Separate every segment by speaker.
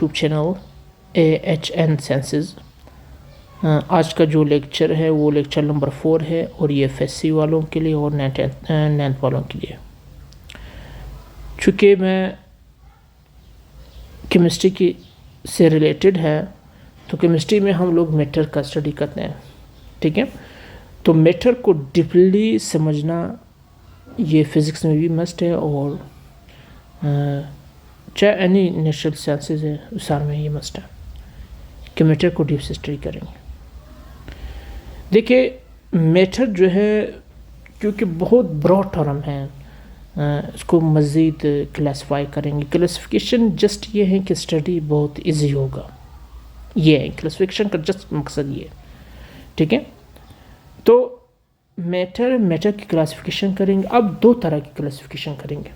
Speaker 1: YouTube channel AHN senses. आज का जो लेक्चर है वो लेक्चर नंबर 4 है और ये FSC वालों के लिए और 9th वालों के लिए। चूँकि मैं केमिस्ट्री की से रिलेटेड है तो केमिस्ट्री में हम लोग मैटर का स्टडी करते हैं, ठीक है। तो मैटर को डीपली समझना ये फिज़िक्स में भी मस्ट है और चाहे एनी नेचुरल साइंसेज है उस सार में ये मस्ट है कि मैटर को डीप से स्टडी करेंगे। देखिए मैटर जो है क्योंकि बहुत ब्रॉड टर्म है, इसको मज़ीद क्लासीफाई करेंगे। क्लासिफिकेशन जस्ट ये है कि स्टडी बहुत इजी होगा, ये है क्लासिफिकेशन का जस्ट मकसद ये, ठीक है। तो मैटर की क्लासिफिकेशन करेंगे। अब दो तरह की क्लासिफिकेशन करेंगे,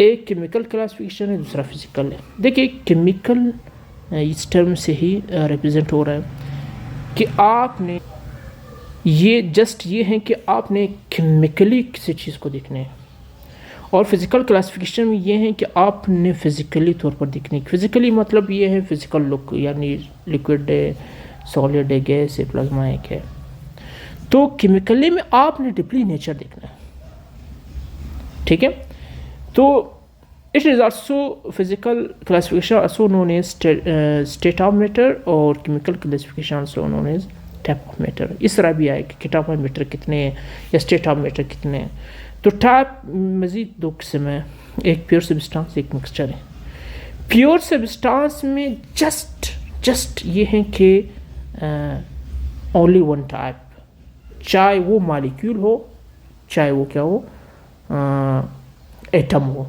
Speaker 1: एक केमिकल क्लासिफिकेशन है, दूसरा फिजिकल है। देखिए केमिकल इस टर्म से ही रिप्रेजेंट हो रहा है कि आपने ये जस्ट ये है कि आपने केमिकली किसी चीज़ को देखना है, और फिज़िकल क्लासिफिकेशन में ये है कि आपने फिज़िकली तौर पर देखना है। फिज़िकली मतलब ये है फिज़िकल लुक, यानी लिक्विड है, सॉलिड है, गैस है, प्लाज्मा है। तो केमिकली में आपने डीपली नेचर देखना है, ठीक है। तो it is also physical classification also known as state of matter और chemical classification also known as type of matter. इस तरह भी आए कि टाइप ऑफ मैटर कितने हैं या स्टेट ऑफ मैटर कितने हैं। तो टाइप मज़ीद दो किस्म है, एक प्योर सब्सटेंस, एक मिक्सचर है। प्योर सब्सटेंस में जस्ट ये है कि ओनली वन टाइप, चाहे वो मॉलिक्यूल हो चाहे वो क्या हो एटम हो,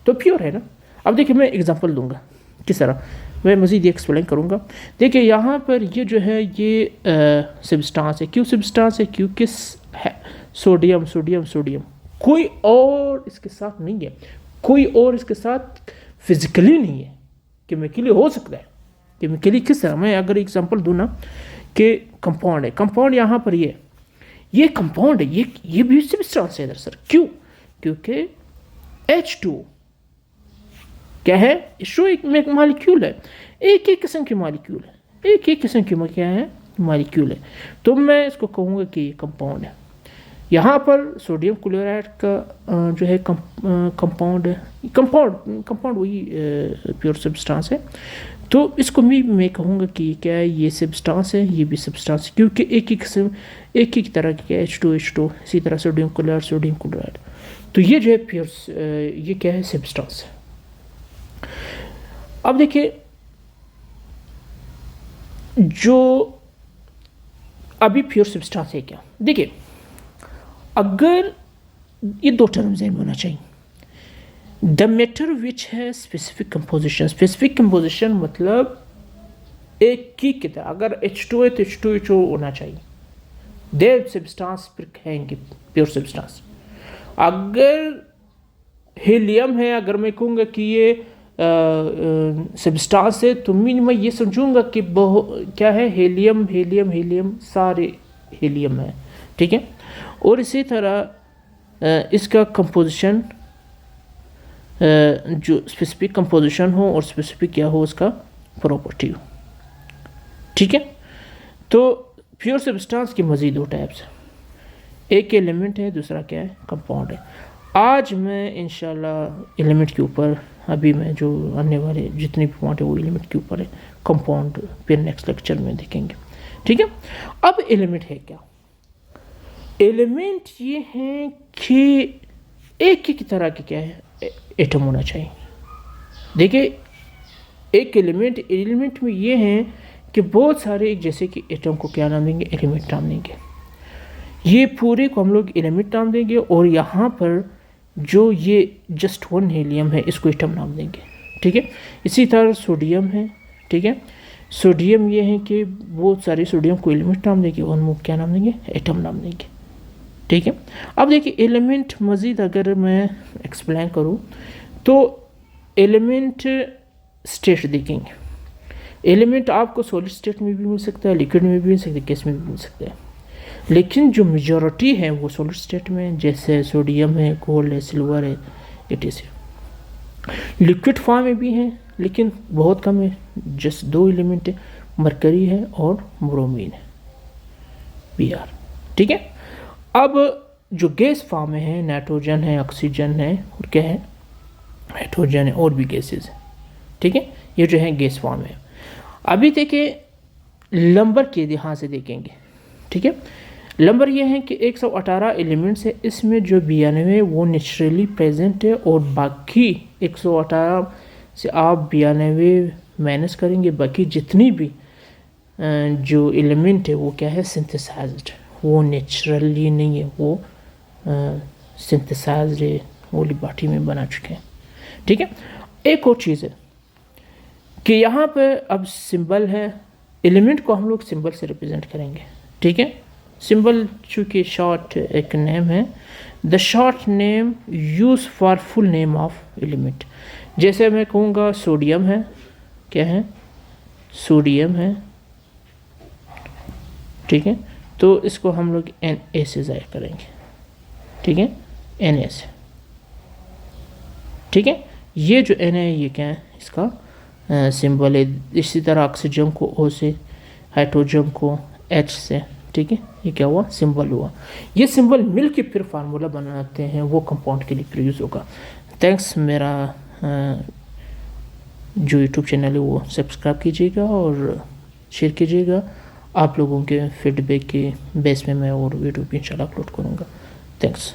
Speaker 1: तो प्योर है ना। अब देखिए मैं एग्जांपल दूंगा किस तरह, मैं मज़ीद एक्सप्लेन करूंगा। देखिए यहाँ पर ये जो है ये सब्सटेंस है। क्यों सब्सटेंस है? क्योंकि है सोडियम, कोई और इसके साथ नहीं है, कोई और इसके साथ फिजिकली नहीं है। केमिकली हो सकता है, केमिकली किस तरह, मैं अगर एग्जांपल दूँ ना कि कंपाउंड है, कंपाउंड यहाँ पर ये कंपाउंड है, ये भी सब्सटेंस है इधर सर। क्यों? क्योंकि H2 क्या है? H2 एक मॉलिक्यूल है, एक किस्म की मॉलिक्यूल है, एक किस्म की क्या है मॉलिक्यूल है। तो मैं इसको कहूँगा कि ये कंपाउंड है। यहाँ पर सोडियम क्लोराइड का जो है कंपाउंड है, कंपाउंड वही प्योर सब्सटेंस है। तो इसको मैं कहूँगा कि क्या है, ये सब्सटेंस है, ये भी सब्सटेंस है, क्योंकि एक ही तरह की H2 इसी तरह सोडियम क्लोराइड। तो ये जो है प्योर ये क्या है, सब्सटेंस है। अब देखिए जो अभी प्योर सब्सटेंस है क्या, देखिए अगर ये दो टर्म ज़हन में होना चाहिए। द मैटर विच है स्पेसिफिक कंपोजिशन मतलब एक की तरह, अगर H2 है तो H2HO होना चाहिए, देव सब्सटेंस पर कहेंगे प्योर सब्सटेंस। अगर हीलियम है, अगर मैं कहूँगा कि ये सब्सटेंस है तो मैं ये समझूंगा कि क्या है, हीलियम सारे हीलियम है, ठीक है। और इसी तरह इसका कंपोजिशन जो स्पेसिफिक कंपोजिशन हो और स्पेसिफिक क्या हो उसका प्रॉपर्टी हो, ठीक है। तो प्योर सब्सटेंस के मज़ीद दो टाइप्स हैं, एक एलिमेंट है, दूसरा क्या है, कंपाउंड है। आज मैं इंशाल्लाह एलिमेंट के ऊपर, अभी मैं जो आने वाले जितने भी पॉइंट है वो एलिमेंट के ऊपर है, कंपाउंड फिर नेक्स्ट लेक्चर में देखेंगे, ठीक है। अब एलिमेंट है क्या? एलिमेंट ये हैं कि एक तरह के क्या है एटम होना चाहिए। देखिए एक एलिमेंट में ये हैं कि बहुत सारे, जैसे कि एटम को क्या नाम देंगे, एलिमेंट नाम देंगे। ये पूरे को हम लोग एलिमेंट नाम देंगे, और यहाँ पर जो ये जस्ट वन हीलियम है इसको एटम नाम देंगे, ठीक है। इसी तरह सोडियम है, ठीक है। सोडियम ये है कि बहुत सारे सोडियम को एलिमेंट नाम देंगे और क्या नाम देंगे, एटम नाम देंगे, ठीक है। अब देखिए एलिमेंट मज़ीद अगर मैं एक्सप्लेन करूँ तो एलिमेंट स्टेट देखेंगे। एलिमेंट आपको सॉलिड स्टेट में भी मिल सकता है, लिक्विड में भी मिल सकता है, गैस में भी मिल सकता है, लेकिन जो मेजॉरिटी है वो सॉलिड स्टेट में, जैसे सोडियम है, गोल्ड है, सिल्वर है, इट इज़ लिक्विड फॉर्म में भी हैं, لیکن بہت کم ہے، جسٹ 2 ایلیمنٹ ہے، مرکری ہے اور برومین ہے، Br. ٹھیک ہے. اب جو گیس فارم میں ہے، نائٹروجن ہے، آکسیجن ہے، اور کیا ہے، ہائیڈروجن ہے، اور بھی گیسز ہیں. ٹھیک ہے، یہ جو ہے گیس فارم ہے. ابھی دیکھیں نمبر کے لحاظ سے دیکھیں گے. ٹھیک ہے، نمبر یہ ہے کہ 118 ایلیمنٹس ہے، اس میں جو 92 وہ نیچرلی پریزنٹ ہے، اور باقی 118 سے آپ 92 مائنس کریں گے، باقی جتنی بھی جو ایلیمنٹ ہے وہ کیا ہے، سنتھسائزڈ، وہ نیچرلی نہیں ہے، وہ سنتھسائزڈ ہے، وہ لیبارٹری میں بنا چکے ہیں. ٹھیک ہے. ایک اور چیز ہے کہ یہاں پہ اب سمبل ہے، ایلیمنٹ کو ہم لوگ سمبل سے ریپرزینٹ کریں گے. ٹھیک ہے، سمبل چونکہ شارٹ ایک نیم ہے، the short name use for full name of element. جیسے میں کہوں گا سوڈیم ہے، کیا ہے، سوڈیم ہے. ٹھیک ہے، تو اس کو ہم لوگ این اے سے ظاہر کریں گے. ٹھیک ہے، این اے سے. ٹھیک ہے، یہ جو این اے یہ کیا ہے، اس کا سمبل ہے. اسی طرح آکسیجن کو او سے، ہائیڈروجن کو ایچ سے. ٹھیک ہے، یہ کیا ہوا، سمبل ہوا. یہ سمبل مل کے پھر فارمولا بناتے ہیں، وہ کمپاؤنڈ کے لیے پھر یوز ہوگا. تھینکس. میرا جو یوٹیوب چینل ہے وہ سبسکرائب کیجیے گا اور شیئر کیجیے گا. آپ لوگوں کے فیڈ بیک کے بیس میں میں اور ویڈیو بھی انشاءاللہ اپلوڈ کروں گا. تھینکس.